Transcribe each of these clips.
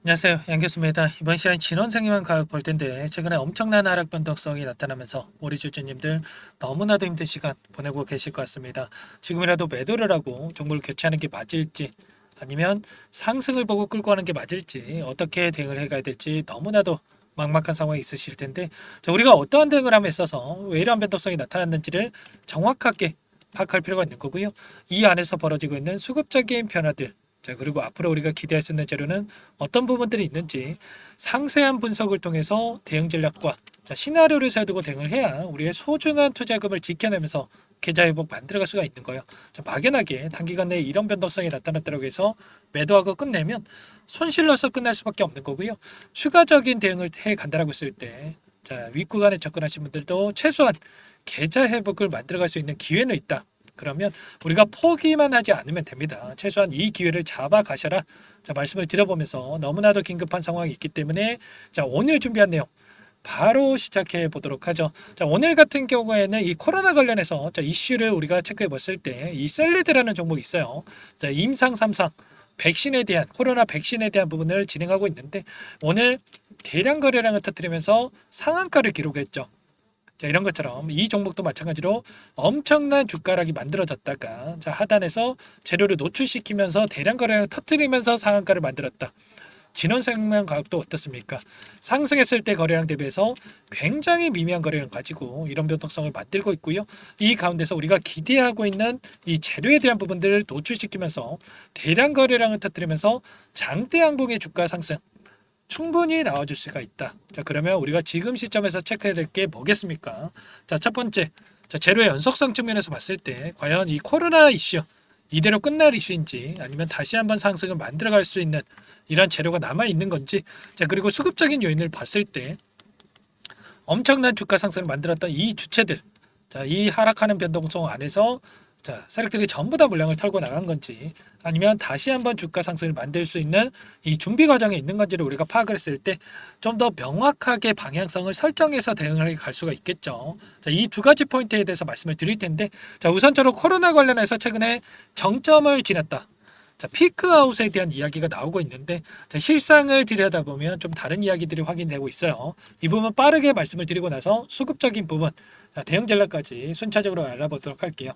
안녕하세요. 양교수입니다. 이번 시간 진원생이만 가격 볼 텐데 최근에 엄청난 하락 변동성이 나타나면서 우리 주주님들 너무나도 힘든 시간 보내고 계실 것 같습니다. 지금이라도 매도를 하고 종목을 교체하는 게 맞을지 아니면 상승을 보고 끌고 가는 게 맞을지 어떻게 대응을 해가야 될지 너무나도 막막한 상황이 있으실 텐데 자, 우리가 어떠한 대응을 함에 있어서 왜 이러한 변동성이 나타났는지를 정확하게 파악할 필요가 있는 거고요. 이 안에서 벌어지고 있는 수급적인 변화들 자, 그리고 앞으로 우리가 기대할 수 있는 재료는 어떤 부분들이 있는지 상세한 분석을 통해서 대응 전략과 자, 시나리오를 세워두고 대응을 해야 우리의 소중한 투자금을 지켜내면서 계좌 회복 만들어갈 수가 있는 거예요. 자, 막연하게 단기간 내에 이런 변동성이 나타났다고 해서 매도하고 끝내면 손실로서 끝날 수밖에 없는 거고요. 추가적인 대응을 해 간다라고 했을 때 자, 윗구간에 접근하신 분들도 최소한 계좌 회복을 만들어갈 수 있는 기회는 있다. 그러면 우리가 포기만 하지 않으면 됩니다. 최소한 이 기회를 잡아 가셔라. 자, 말씀을 드려보면서 너무나도 긴급한 상황이 있기 때문에 자, 오늘 준비한 내용 바로 시작해 보도록 하죠. 자, 오늘 같은 경우에는 이 코로나 관련해서 자, 이슈를 우리가 체크해 봤을 때 이 셀리드라는 종목이 있어요. 자, 임상 3상 백신에 대한 코로나 백신에 대한 부분을 진행하고 있는데 오늘 대량 거래량을 터뜨리면서 상한가를 기록했죠. 자, 이런 것처럼 이 종목도 마찬가지로 엄청난 주가락이 만들어졌다가 자, 하단에서 재료를 노출시키면서 대량 거래를 터뜨리면서 상한가를 만들었다. 진원생명 가격도 어떻습니까? 상승했을 때 거래량 대비해서 굉장히 미미한 거래량 가지고 이런 변동성을 만들고 있고요. 이 가운데서 우리가 기대하고 있는 이 재료에 대한 부분들을 노출시키면서 대량 거래량을 터뜨리면서 장대 항공의 주가 상승 충분히 나와줄 수가 있다. 자, 그러면 우리가 지금 시점에서 체크해야 될 게 뭐겠습니까? 자, 첫 번째, 자, 재료의 연속성 측면에서 봤을 때 과연 이 코로나 이슈 이대로 끝날 이슈인지 아니면 다시 한번 상승을 만들어갈 수 있는 이런 재료가 남아 있는 건지, 자, 그리고 수급적인 요인을 봤을 때 엄청난 주가 상승을 만들었던 이 주체들, 자, 이 하락하는 변동성 안에서 자, 세력들이 전부 다 물량을 털고 나간 건지 아니면 다시 한번 주가 상승을 만들 수 있는 이 준비 과정에 있는 건지를 우리가 파악을 했을 때 좀 더 명확하게 방향성을 설정해서 대응을 갈 수가 있겠죠. 자, 이 두 가지 포인트에 대해서 말씀을 드릴 텐데 자, 우선적으로 코로나 관련해서 최근에 정점을 지났다. 자, 피크아웃에 대한 이야기가 나오고 있는데 자, 실상을 들여다보면 좀 다른 이야기들이 확인되고 있어요. 이 부분 빠르게 말씀을 드리고 나서 수급적인 부분, 자, 대응 전략까지 순차적으로 알아보도록 할게요.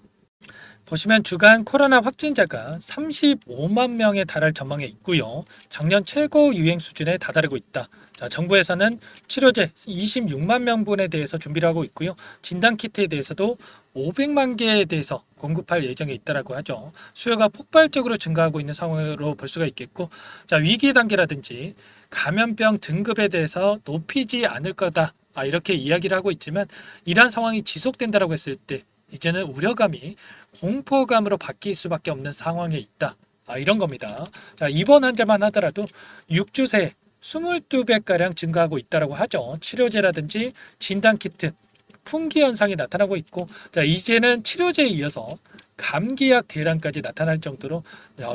보시면 주간 코로나 확진자가 35만 명에 달할 전망에 있고요. 작년 최고 유행 수준에 다다르고 있다. 자, 정부에서는 치료제 26만 명분에 대해서 준비를 하고 있고요. 진단키트에 대해서도 500만 개에 대해서 공급할 예정에 있다라고 하죠. 수요가 폭발적으로 증가하고 있는 상황으로 볼 수가 있겠고, 자, 위기 단계라든지 감염병 등급에 대해서 높이지 않을 거다. 이렇게 이야기를 하고 있지만 이러한 상황이 지속된다라고 했을 때 이제는 우려감이 공포감으로 바뀔 수밖에 없는 상황에 있다. 이런 겁니다. 자, 이번 환자만 하더라도 6주 새 22배가량 증가하고 있다고 하죠. 치료제라든지 진단키트, 풍기 현상이 나타나고 있고, 자, 이제는 치료제에 이어서 감기약 대란까지 나타날 정도로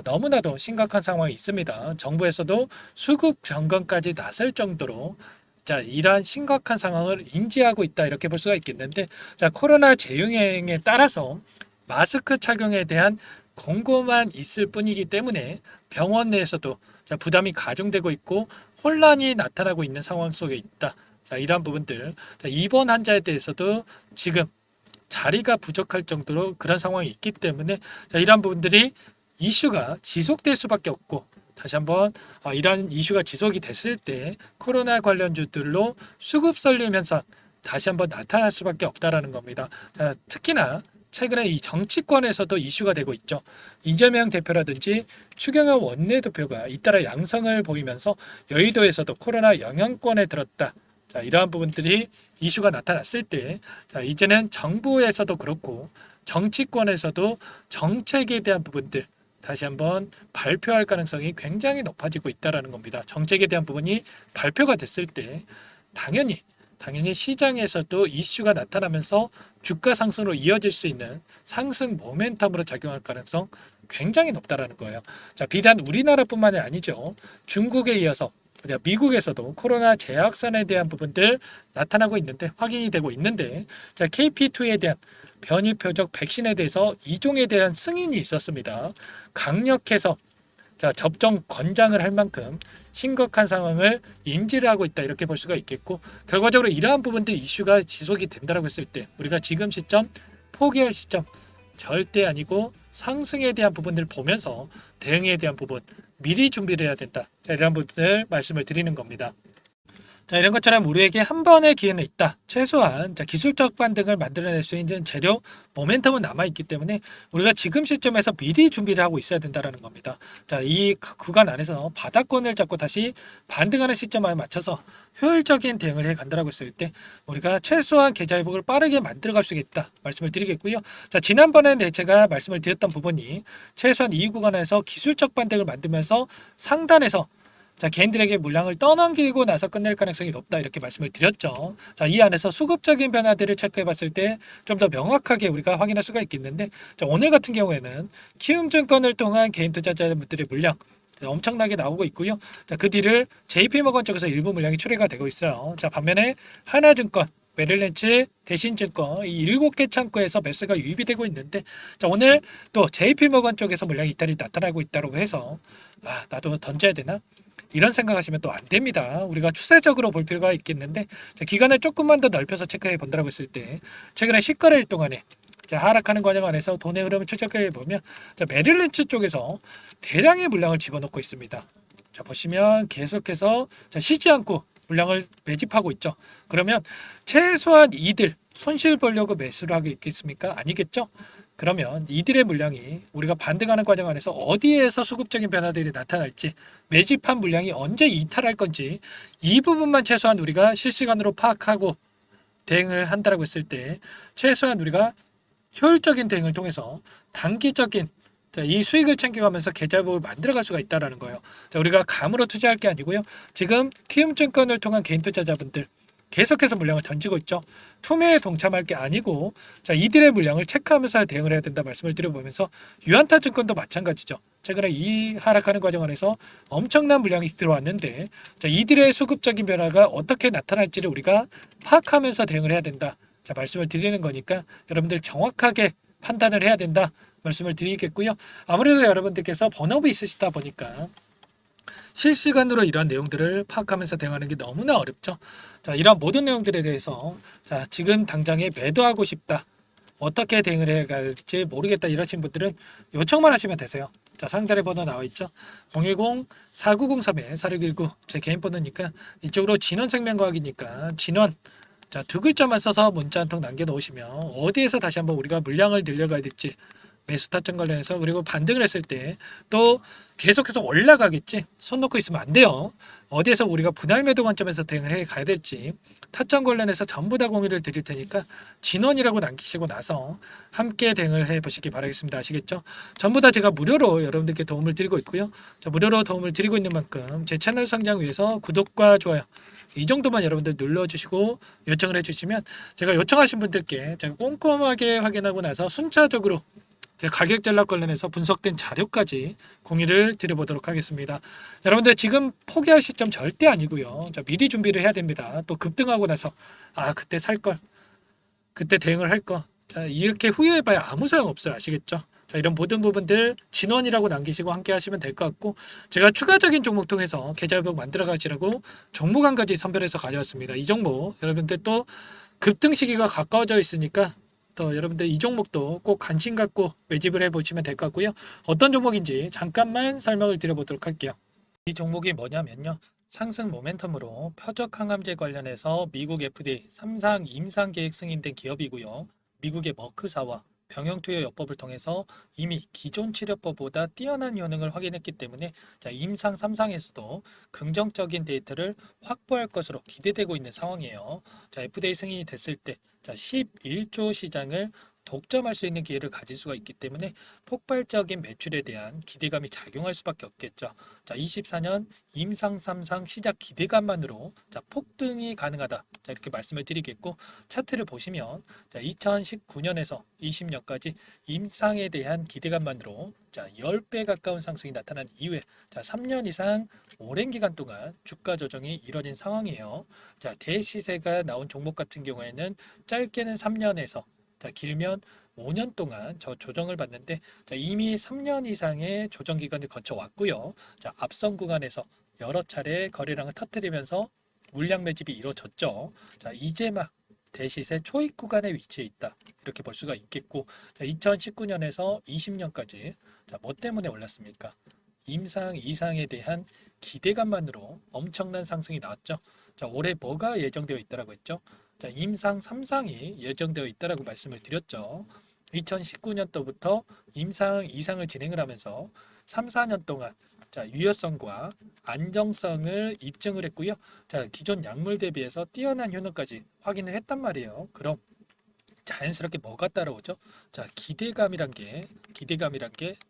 너무나도 심각한 상황이 있습니다. 정부에서도 수급 점검까지 나설 정도로 자, 이러한 심각한 상황을 인지하고 있다 이렇게 볼 수가 있겠는데 자, 코로나 재유행에 따라서 마스크 착용에 대한 권고만 있을 뿐이기 때문에 병원 내에서도 자, 부담이 가중되고 있고 혼란이 나타나고 있는 상황 속에 있다. 자, 이러한 부분들 자, 입원 환자에 대해서도 지금 자리가 부족할 정도로 그런 상황이 있기 때문에 자, 이러한 부분들이 이슈가 지속될 수밖에 없고 다시 한번 이러한 이슈가 지속이 됐을 때 코로나 관련주들로 수급 썰림 현상 다시 한번 나타날 수밖에 없다라는 겁니다. 자, 특히나 최근에 이 정치권에서도 이슈가 되고 있죠. 이재명 대표라든지 추경호 원내대표가 잇따라 양성을 보이면서 여의도에서도 코로나 영향권에 들었다. 자, 이러한 부분들이 이슈가 나타났을 때, 자, 이제는 정부에서도 그렇고 정치권에서도 정책에 대한 부분들 다시 한번 발표할 가능성이 굉장히 높아지고 있다라는 겁니다. 정책에 대한 부분이 발표가 됐을 때 당연히 시장에서도 이슈가 나타나면서 주가 상승으로 이어질 수 있는 상승 모멘텀으로 작용할 가능성 굉장히 높다라는 거예요. 자, 비단 우리나라뿐만이 아니죠. 중국에 이어서 미국에서도 코로나 재확산에 대한 부분들 나타나고 있는데 확인이 되고 있는데 자, KP2에 대한 변이 표적 백신에 대해서 이종에 대한 승인이 있었습니다. 강력해서 자, 접종 권장을 할 만큼 심각한 상황을 인지를 하고 있다 이렇게 볼 수가 있겠고, 결과적으로 이러한 부분들 이슈가 지속이 된다라고 했을 때 우리가 지금 시점 포기할 시점 절대 아니고 상승에 대한 부분들 보면서 대응에 대한 부분 미리 준비를 해야 된다. 자, 이런 부분들 말씀을 드리는 겁니다. 자, 이런 것처럼 우리에게 한 번의 기회는 있다. 최소한 자, 기술적 반등을 만들어낼 수 있는 재료, 모멘텀은 남아있기 때문에 우리가 지금 시점에서 미리 준비를 하고 있어야 된다는 겁니다. 자, 이 구간 안에서 바닥권을 잡고 다시 반등하는 시점에 맞춰서 효율적인 대응을 해 간다라고 했을 때 우리가 최소한 계좌 회복을 빠르게 만들어갈 수 있다 말씀을 드리겠고요. 자, 지난번에 제가 말씀을 드렸던 부분이 최소한 이 구간에서 기술적 반등을 만들면서 상단에서 자, 개인들에게 물량을 떠넘기고 나서 끝낼 가능성이 높다 이렇게 말씀을 드렸죠. 자, 이 안에서 수급적인 변화들을 체크해 봤을 때 좀 더 명확하게 우리가 확인할 수가 있겠는데, 자, 오늘 같은 경우에는 키움증권을 통한 개인 투자자분들의 물량 엄청나게 나오고 있고요. 자, 그 뒤를 JP모건 쪽에서 일부 물량이 출회가 되고 있어요. 자, 반면에 하나증권, 메릴랜치, 대신증권 이 7개 창구에서 매수가 유입이 되고 있는데, 자, 오늘 또 JP모건 쪽에서 물량 이탈이 나타나고 있다고 해서 나도 던져야 되나? 이런 생각하시면 또 안 됩니다. 우리가 추세적으로 볼 필요가 있겠는데, 자, 기간을 조금만 더 넓혀서 체크해 본다고 했을 때 최근에 10거래일 동안에 자, 하락하는 과정 안에서 돈의 흐름을 추적해 보면 자, 메릴린치 쪽에서 대량의 물량을 집어넣고 있습니다. 자, 보시면 계속해서 자, 쉬지 않고 물량을 매집하고 있죠. 그러면 최소한 이들 손실 보려고 매수를 하고 있겠습니까? 아니겠죠? 그러면 이들의 물량이 우리가 반등하는 과정 안에서 어디에서 수급적인 변화들이 나타날지, 매집한 물량이 언제 이탈할 건지 이 부분만 최소한 우리가 실시간으로 파악하고 대응을 한다라고 했을 때 최소한 우리가 효율적인 대응을 통해서 단기적인 이 수익을 챙겨가면서 계좌복을 만들어갈 수가 있다라는 거예요. 자, 우리가 감으로 투자할 게 아니고요. 지금 키움증권을 통한 개인 투자자분들 계속해서 물량을 던지고 있죠. 투매에 동참할 게 아니고 자, 이들의 물량을 체크하면서 대응을 해야 된다 말씀을 드려보면서 유한타증권도 마찬가지죠. 최근에 이 하락하는 과정 안에서 엄청난 물량이 들어왔는데 자, 이들의 수급적인 변화가 어떻게 나타날지를 우리가 파악하면서 대응을 해야 된다. 자, 말씀을 드리는 거니까 여러분들 정확하게 판단을 해야 된다 말씀을 드리겠고요. 아무래도 여러분들께서 본업이 있으시다 보니까 실시간으로 이러한 내용들을 파악하면서 대응하는 게 너무나 어렵죠. 자, 이러한 모든 내용들에 대해서 자, 지금 당장에 매도하고 싶다. 어떻게 대응을 해야 할지 모르겠다 이러신 분들은 요청만 하시면 되세요. 자, 상단에 번호 나와 있죠. 010-4903-4619 제 개인 번호니까 이쪽으로 진원생명과학이니까 진원 자, 두 글자만 써서 문자 한 통 남겨놓으시면 어디에서 다시 한번 우리가 물량을 늘려가야 될지 매수 타점 관련해서 그리고 반등을 했을 때 또 계속해서 올라가겠지 손 놓고 있으면 안 돼요. 어디에서 우리가 분할 매도 관점에서 대응을 해 가야 될지 타점 관련해서 전부 다 공유를 드릴 테니까 진원이라고 남기시고 나서 함께 대응을 해 보시기 바라겠습니다. 아시겠죠? 전부 다 제가 무료로 여러분들께 도움을 드리고 있고요. 자, 무료로 도움을 드리고 있는 만큼 제 채널 성장 위해서 구독과 좋아요 이 정도만 여러분들 눌러주시고 요청을 해주시면 제가 요청하신 분들께 제가 꼼꼼하게 확인하고 나서 순차적으로 가격 전략 관련해서 분석된 자료까지 공유를 드려보도록 하겠습니다. 여러분들 지금 포기할 시점 절대 아니고요. 자, 미리 준비를 해야 됩니다. 또 급등하고 나서 그때 살 걸, 그때 대응을 할 거. 자, 이렇게 후회해봐야 아무 소용 없어요. 아시겠죠? 자, 이런 모든 부분들 진원이라고 남기시고 함께 하시면 될 것 같고 제가 추가적인 종목 통해서 계좌회복 만들어 가시라고 종목 한 가지 선별해서 가져왔습니다. 이 종목 여러분들 또 급등 시기가 가까워져 있으니까 또 여러분들 이 종목도 꼭 관심 갖고 매집을 해보시면 될 것 같고요. 어떤 종목인지 잠깐만 설명을 드려보도록 할게요. 이 종목이 뭐냐면요. 상승 모멘텀으로 표적 항암제 관련해서 미국 FDA 3상 임상 계획 승인된 기업이고요. 미국의 머크사와 병용투여요법을 통해서 이미 기존 치료법보다 뛰어난 효능을 확인했기 때문에 자, 임상 3상에서도 긍정적인 데이터를 확보할 것으로 기대되고 있는 상황이에요. 자, FDA 승인이 됐을 때 자, 11조 시장을 독점할 수 있는 기회를 가질 수가 있기 때문에 폭발적인 매출에 대한 기대감이 작용할 수밖에 없겠죠. 자, 24년 임상 3상 시작 기대감만으로 자, 폭등이 가능하다. 자, 이렇게 말씀을 드리겠고 차트를 보시면 자, 2019년에서 20년까지 임상에 대한 기대감만으로 자, 10배 가까운 상승이 나타난 이후에 자, 3년 이상 오랜 기간 동안 주가 조정이 이뤄진 상황이에요. 자, 대시세가 나온 종목 같은 경우에는 짧게는 3년에서 자, 길면 5년 동안 저 조정을 받는데 자, 이미 3년 이상의 조정 기간을 거쳐 왔고요. 자, 앞선 구간에서 여러 차례 거래량을 터뜨리면서 물량 매집이 이루어졌죠. 자, 이제 막 대시세 초입 구간에 위치해 있다. 이렇게 볼 수가 있겠고, 자, 2019년에서 20년까지 자, 뭐 때문에 올랐습니까? 임상 이상에 대한 기대감만으로 엄청난 상승이 나왔죠. 자, 올해 뭐가 예정되어 있다라고 했죠? 자, 임상 3상이 예정되어 있다라고 말씀을 드렸죠. 2019년도부터 임상 이상을 진행을 하면서 3, 4년 동안 자, 유효성과 안정성을 입증을 했고요. 자, 기존 약물 대비해서 뛰어난 효능까지 확인을 했단 말이에요. 그럼 자연스럽게 뭐가 따라오죠? 자, 기대감이란 게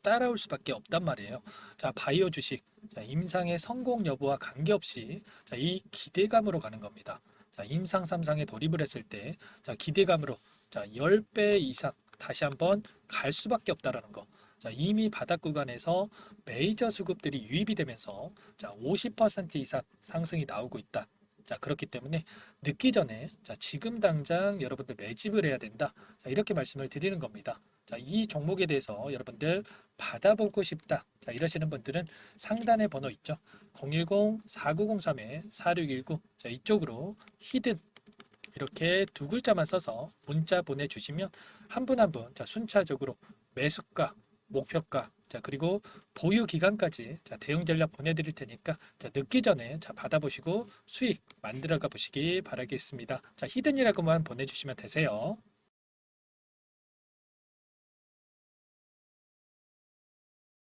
따라올 수밖에 없단 말이에요. 자, 바이오 주식, 자, 임상의 성공 여부와 관계없이 자, 이 기대감으로 가는 겁니다. 자, 임상 3상에 돌입을 했을 때, 자, 기대감으로 자, 10배 이상 다시 한번 갈 수밖에 없다라는 거. 자, 이미 바닥 구간에서 메이저 수급들이 유입이 되면서 자, 50% 이상 상승이 나오고 있다. 자, 그렇기 때문에 늦기 전에 자, 지금 당장 여러분들 매집을 해야 된다. 자, 이렇게 말씀을 드리는 겁니다. 자, 이 종목에 대해서 여러분들 받아보고 싶다. 자, 이러시는 분들은 상단에 번호 있죠. 010-4903-4619. 자, 이쪽으로 히든 이렇게 두 글자만 써서 문자 보내주시면 한 분 한 분 자, 순차적으로 매수가, 목표가, 자, 그리고 보유 기간까지 자, 대응 전략 보내드릴 테니까 자, 늦기 전에 자, 받아보시고 수익 만들어가 보시기 바라겠습니다. 자, 히든이라고만 보내주시면 되세요.